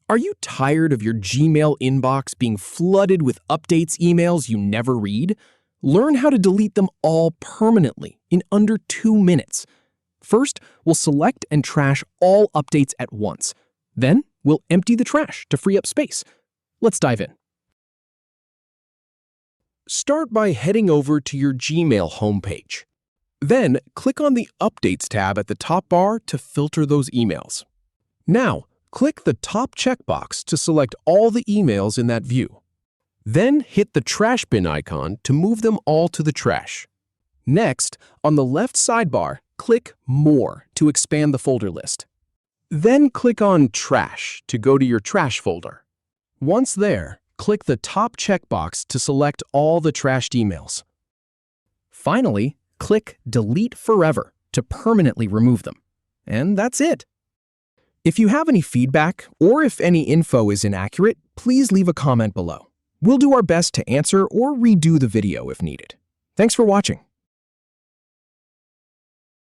Are you tired of your Gmail inbox being flooded with updates emails you never read? Learn how to delete them all permanently in under 2 minutes. First, we'll select and trash all updates at once. Then, we'll empty the trash to free up space. Let's dive in. Start by heading over to your Gmail homepage. Then, click on the Updates tab at the top bar to filter those emails. Now, click the top checkbox to select all the emails in that view. Then hit the trash bin icon to move them all to the trash. Next, on the left sidebar, click More to expand the folder list. Then click on Trash to go to your trash folder. Once there, click the top checkbox to select all the trashed emails. Finally, click Delete Forever to permanently remove them. And that's it. If you have any feedback or if any info is inaccurate, please leave a comment below. We'll do our best to answer or redo the video if needed. Thanks for watching.